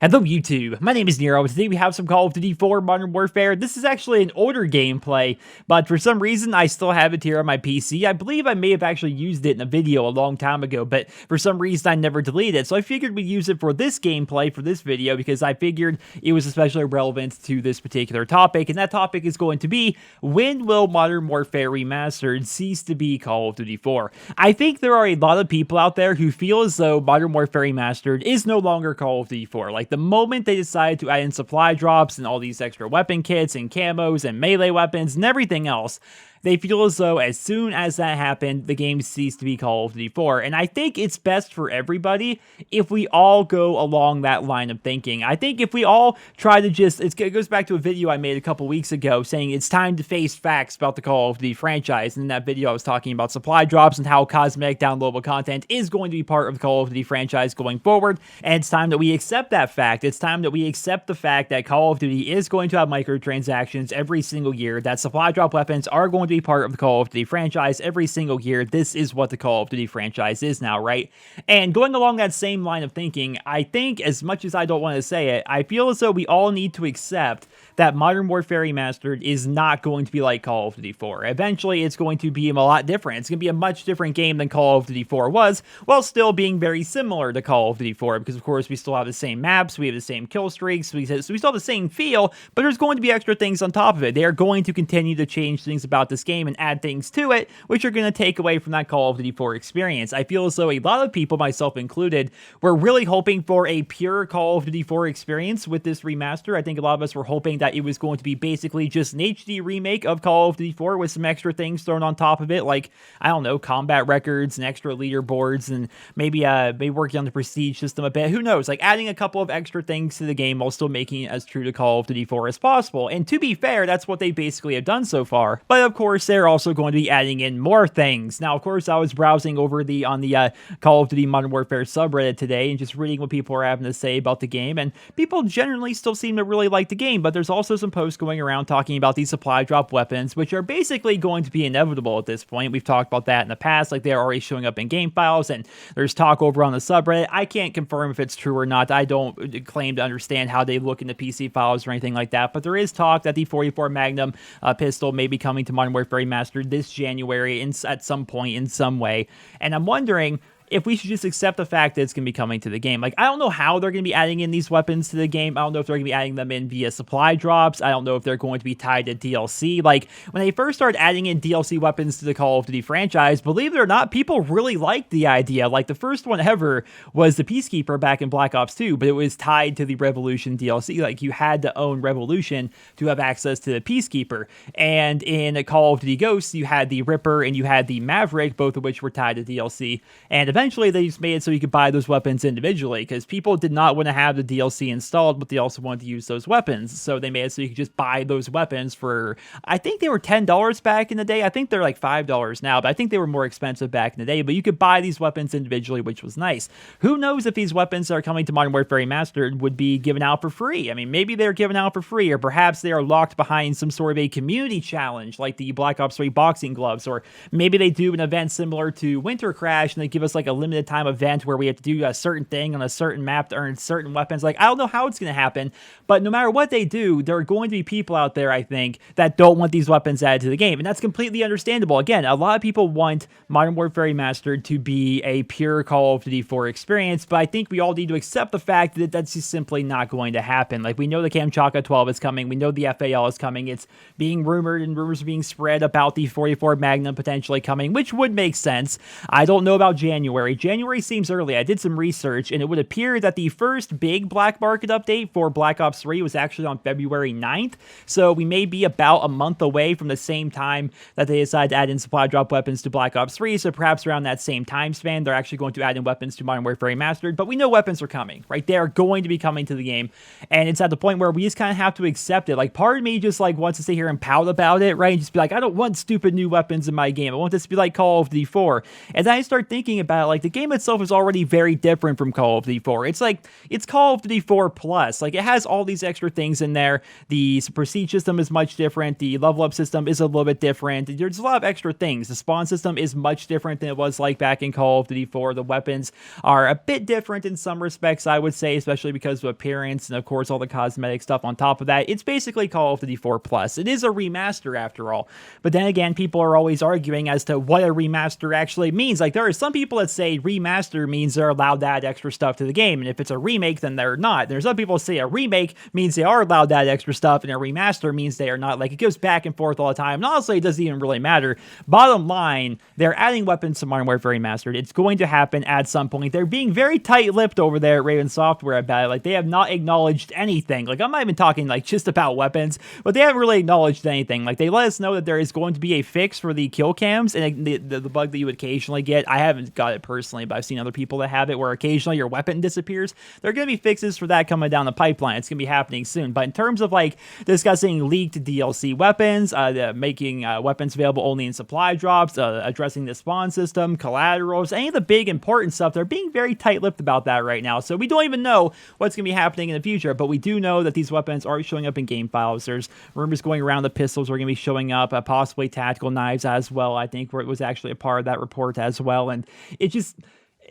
Hello YouTube, my name is Nero. Today we have some Call of Duty 4 Modern Warfare. This is actually an older gameplay, but for some reason I still have it here on my PC. I believe I may have actually used it in a video a long time ago, but for some reason I never deleted it. So I figured we'd use it for this gameplay, for this video, because I figured it was especially relevant to this particular topic, and that topic is going to be, when will Modern Warfare Remastered cease to be Call of Duty 4? I think there are a lot of people out there who feel as though Modern Warfare Remastered is no longer Call of Duty 4. Like, the moment they decided to add in supply drops and all these extra weapon kits and camos and melee weapons and everything else, they feel as though as soon as that happened, the game ceased to be Call of Duty 4. And I think it's best for everybody if we all go along that line of thinking. I think if we all try to just, it goes back to a video I made a couple weeks ago saying it's time to face facts about the Call of Duty franchise. And in that video, I was talking about supply drops and how cosmetic downloadable content is going to be part of the Call of Duty franchise going forward. And it's time that we accept that fact. It's time that we accept the fact that Call of Duty is going to have microtransactions every single year, that supply drop weapons are going to be part of the Call of Duty franchise every single year. This is what the Call of Duty franchise is now, right? And going along that same line of thinking, I think, as much as I don't want to say it, I feel as though we all need to accept that Modern Warfare Remastered is not going to be like Call of Duty 4. Eventually, it's going to be a lot different. It's going to be a much different game than Call of Duty 4 was, while still being very similar to Call of Duty 4, because of course we still have the same maps, we have the same kill streaks, so we still have the same feel, but there's going to be extra things on top of it. They are going to continue to change things about this game and add things to it, which are going to take away from that Call of Duty 4 experience. I feel as though a lot of people, myself included, were really hoping for a pure Call of Duty 4 experience with this remaster. I think a lot of us were hoping that it was going to be basically just an HD remake of Call of Duty 4 with some extra things thrown on top of it, like, I don't know, combat records and extra leaderboards, and maybe working on the prestige system a bit. Who knows? Like, adding a couple of extra things to the game while still making it as true to Call of Duty 4 as possible. And to be fair, that's what they basically have done so far. But of course, they're also going to be adding in more things. Now, of course, I was browsing over on the Call of Duty Modern Warfare subreddit today and just reading what people are having to say about the game, and people generally still seem to really like the game, but there's also some posts going around talking about these supply drop weapons, which are basically going to be inevitable at this point. We've talked about that in the past, like they're already showing up in game files, and there's talk over on the subreddit. I can't confirm if it's true or not. I don't claim to understand how they look in the PC files or anything like that, but there is talk that the 44 Magnum pistol may be coming to Modern Warfare Remastered this January at some point in some way, and I'm wondering if we should just accept the fact that it's going to be coming to the game. Like, I don't know how they're going to be adding in these weapons to the game. I don't know if they're going to be adding them in via supply drops. I don't know if they're going to be tied to DLC. Like, when they first started adding in DLC weapons to the Call of Duty franchise, believe it or not, people really liked the idea. Like, the first one ever was the Peacekeeper back in Black Ops 2, but it was tied to the Revolution DLC. Like, you had to own Revolution to have access to the Peacekeeper. And in Call of Duty Ghosts, you had the Ripper and you had the Maverick, both of which were tied to DLC. And eventually, they just made it so you could buy those weapons individually, because people did not want to have the DLC installed, but they also wanted to use those weapons. So they made it so you could just buy those weapons for, I think they were $10 back in the day. I think they're like $5 now, but I think they were more expensive back in the day. But you could buy these weapons individually, which was nice. Who knows if these weapons that are coming to Modern Warfare Remastered would be given out for free? I mean, maybe they're given out for free, or perhaps they are locked behind some sort of a community challenge, like the Black Ops 3 boxing gloves, or maybe they do an event similar to Winter Crash, and they give us like a limited time event where we have to do a certain thing on a certain map to earn certain weapons. Like, I don't know how it's going to happen, but no matter what they do, there are going to be people out there, I think, that don't want these weapons added to the game, and that's completely understandable. Again, a lot of people want Modern Warfare Remastered to be a pure Call of Duty 4 experience, but I think we all need to accept the fact that that's just simply not going to happen. Like, we know the Kamchatka 12 is coming, we know the FAL is coming, it's being rumored and rumors are being spread about the 44 Magnum potentially coming, which would make sense. I don't know about January. January seems early. I did some research, and it would appear that the first big black market update for Black Ops 3 was actually on February 9th, so we may be about a month away from the same time that they decide to add in supply drop weapons to Black Ops 3, so perhaps around that same time span, they're actually going to add in weapons to Modern Warfare Remastered, but we know weapons are coming, right? They are going to be coming to the game, and it's at the point where we just kind of have to accept it. Like, part of me just, like, wants to sit here and pout about it, right? And just be like, I don't want stupid new weapons in my game. I want this to be like Call of Duty 4. And then I start thinking about it, like the game itself is already very different from Call of Duty 4. It's like, it's Call of Duty 4 plus. Like, it has all these extra things in there. The prestige system is much different. The level up system is a little bit different. There's a lot of extra things. The spawn system is much different than it was like back in Call of Duty 4. The weapons are a bit different in some respects, I would say, especially because of appearance and of course all the cosmetic stuff on top of that. It's basically Call of Duty 4 plus. It is a remaster after all. But then again, people are always arguing as to what a remaster actually means. Like, there are some people that say remaster means they're allowed to add extra stuff to the game, and if it's a remake, then they're not. There's some people that say a remake means they are allowed to add extra stuff, and a remaster means they are not. Like, it goes back and forth all the time, and honestly, it doesn't even really matter. Bottom line, they're adding weapons to Modern Warfare Remastered. It's going to happen at some point. They're being very tight-lipped over there at Raven Software about it. Like, they have not acknowledged anything. Like, I'm not even talking, like, just about weapons, but they haven't really acknowledged anything. Like, they let us know that there is going to be a fix for the kill cams, and the bug that you would occasionally get. I haven't got it personally, but I've seen other people that have it, where occasionally your weapon disappears. There are going to be fixes for that coming down the pipeline. It's going to be happening soon. But in terms of, like, discussing leaked DLC weapons, making weapons available only in supply drops, addressing the spawn system, collaterals, any of the big important stuff, they're being very tight-lipped about that right now. So we don't even know what's going to be happening in the future, but we do know that these weapons are showing up in game files. There's rumors going around the pistols are going to be showing up, possibly tactical knives as well, I think, where it was actually a part of that report as well. And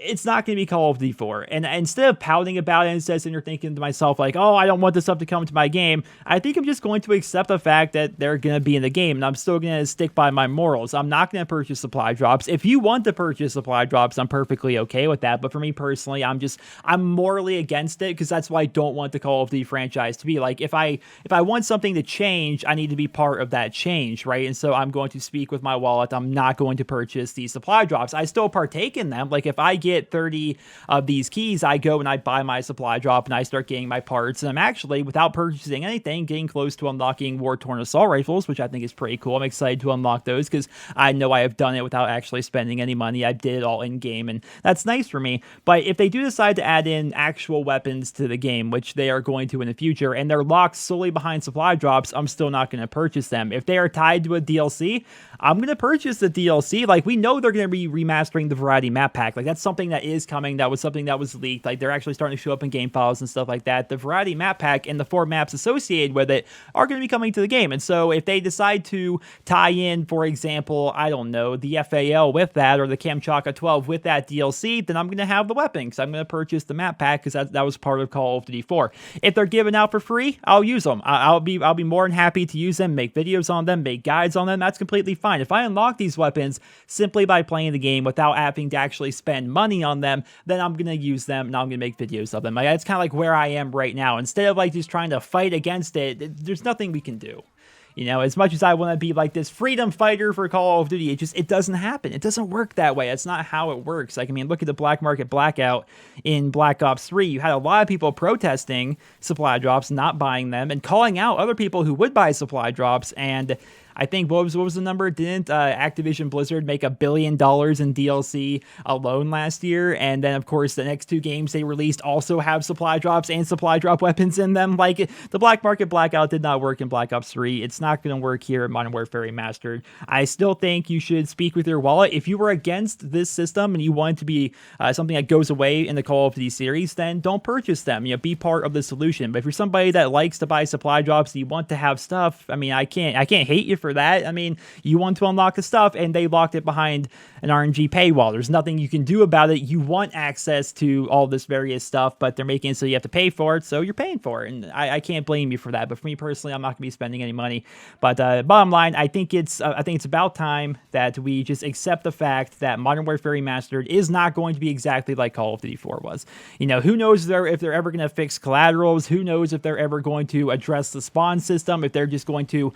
it's not going to be Call of Duty 4. And instead of pouting about it and sitting here thinking to myself, like, oh, I don't want this stuff to come to my game, I think I'm just going to accept the fact that they're going to be in the game, and I'm still going to stick by my morals. I'm not going to purchase supply drops. If you want to purchase supply drops, I'm perfectly okay with that. But for me personally, I'm morally against it, because that's why I don't want the Call of Duty franchise to be. Like, if I want something to change, I need to be part of that change, right? And so I'm going to speak with my wallet. I'm not going to purchase these supply drops. I still partake in them. Like, if I get 30 of these keys, I go and I buy my supply drop and I start getting my parts, and I'm actually, without purchasing anything, getting close to unlocking war-torn assault rifles, which I think is pretty cool. I'm excited to unlock those because I know I have done it without actually spending any money. I did it all in game, and that's nice for me. But if they do decide to add in actual weapons to the game, which they are going to in the future, and they're locked solely behind supply drops, I'm still not going to purchase them. If they are tied to a DLC, I'm going to purchase the DLC. Like, we know they're going to be remastering the Variety Map Pack. Like, that's something that is coming. That was something that was leaked. Like, they're actually starting to show up in game files and stuff like that. The Variety Map Pack and the 4 maps associated with it are going to be coming to the game. And so if they decide to tie in, for example, I don't know, the FAL with that, or the Kamchatka 12 with that DLC, then I'm going to have the weapon, because I'm going to purchase the map pack, because that was part of Call of Duty 4. If they're given out for free, I'll use them. I'll be more than happy to use them, make videos on them, make guides on them. That's completely fine. If I unlock these weapons simply by playing the game without having to actually spend money on them, then I'm going to use them and I'm going to make videos of them. Like, that's kind of like where I am right now. Instead of like just trying to fight against it, there's nothing we can do. You know, as much as I want to be like this freedom fighter for Call of Duty, it doesn't happen. It doesn't work that way. That's not how it works. Like, I mean, look at the black market blackout in Black Ops 3. You had a lot of people protesting supply drops, not buying them, and calling out other people who would buy supply drops. And I think, what was the number? Didn't Activision Blizzard make $1 billion in DLC alone last year? And then, of course, the next 2 games they released also have supply drops and supply drop weapons in them. Like, the black market blackout did not work in Black Ops 3. It's not going to work here in Modern Warfare Remastered. I still think you should speak with your wallet. If you were against this system and you want it to be something that goes away in the Call of Duty series, then don't purchase them. You know, be part of the solution. But if you're somebody that likes to buy supply drops, you want to have stuff, I mean, I can't hate you for that. I mean, you want to unlock the stuff, and they locked it behind an RNG paywall. There's nothing you can do about it. You want access to all this various stuff, but they're making it so you have to pay for it, so you're paying for it, and I can't blame you for that. But for me personally, I'm not going to be spending any money. But bottom line, I think it's about time that we just accept the fact that Modern Warfare Remastered is not going to be exactly like Call of Duty 4 was. You know, who knows if they're ever going to fix collaterals? Who knows if they're ever going to address the spawn system? If they're just going to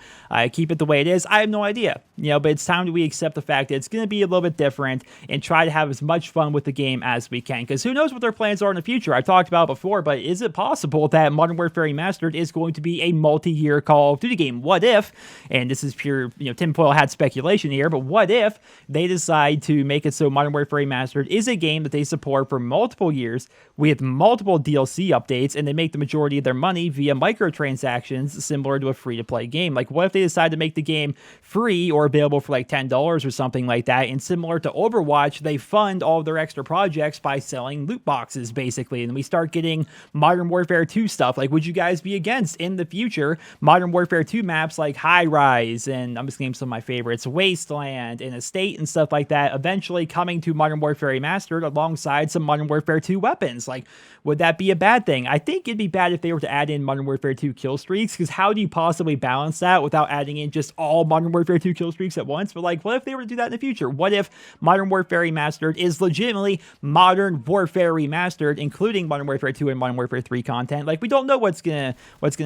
keep it the way it is? I have no idea. You know, but it's time that we accept the fact that it's going to be a little bit different and try to have as much fun with the game as we can. Because who knows what their plans are in the future? I've talked about it before, but is it possible that Modern Warfare Remastered is going to be a multi-year Call of Duty game? What if, and this is pure, tinfoil hat speculation here, but what if they decide to make it so Modern Warfare Remastered is a game that they support for multiple years with multiple DLC updates, and they make the majority of their money via microtransactions similar to a free-to-play game? Like, what if they decide to make the game free or available for like $10 or something like that. And similar to Overwatch, they fund all of their extra projects by selling loot boxes, basically. And we start getting Modern Warfare 2 stuff. Like, would you guys be against, in the future, Modern Warfare 2 maps like High Rise, and I'm just naming some of my favorites, Wasteland and Estate and stuff like that, eventually coming to Modern Warfare Remastered alongside some Modern Warfare 2 weapons? Like, would that be a bad thing? I think it'd be bad if they were to add in Modern Warfare 2 kill streaks, because how do you possibly balance that without adding in just all Modern Warfare 2 kill streaks at once? But like, what if they were to do that in the future? What if Modern Warfare Remastered is legitimately Modern Warfare Remastered, including Modern Warfare 2 and Modern Warfare 3 content? Like, we don't know what's gonna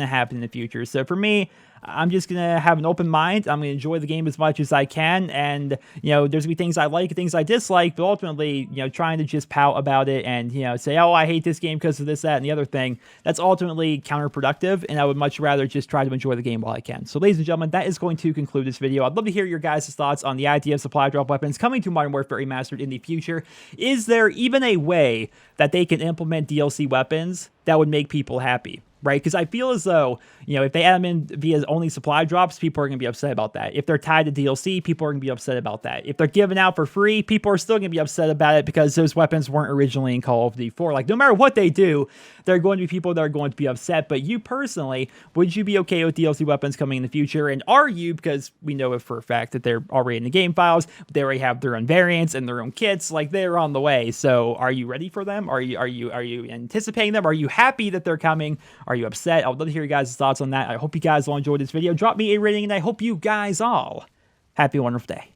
happen in the future. So for me, I'm just going to have an open mind. I'm going to enjoy the game as much as I can. And, you know, there's going to be things I like and things I dislike, but ultimately, you know, trying to just pout about it and, you know, say, oh, I hate this game because of this, that, and the other thing, that's ultimately counterproductive. And I would much rather just try to enjoy the game while I can. So, ladies and gentlemen, that is going to conclude this video. I'd love to hear your guys' thoughts on the idea of supply drop weapons coming to Modern Warfare Remastered in the future. Is there even a way that they can implement DLC weapons that would make people happy? Right? Because I feel as though, you know, if they add them in via only supply drops, people are going to be upset about that. If they're tied to DLC, people are going to be upset about that. If they're given out for free, people are still going to be upset about it because those weapons weren't originally in Call of Duty 4. Like, no matter what they do, there are going to be people that are going to be upset. But you personally, would you be okay with DLC weapons coming in the future? And are you, because we know it for a fact that they're already in the game files, they already have their own variants and their own kits, like they're on the way. So are you ready for them? Are you anticipating them? Are you happy that they're coming? Are you upset? I would love to hear your guys' thoughts on that. I hope you guys all enjoyed this video. Drop me a rating, and I hope you guys all have a wonderful day.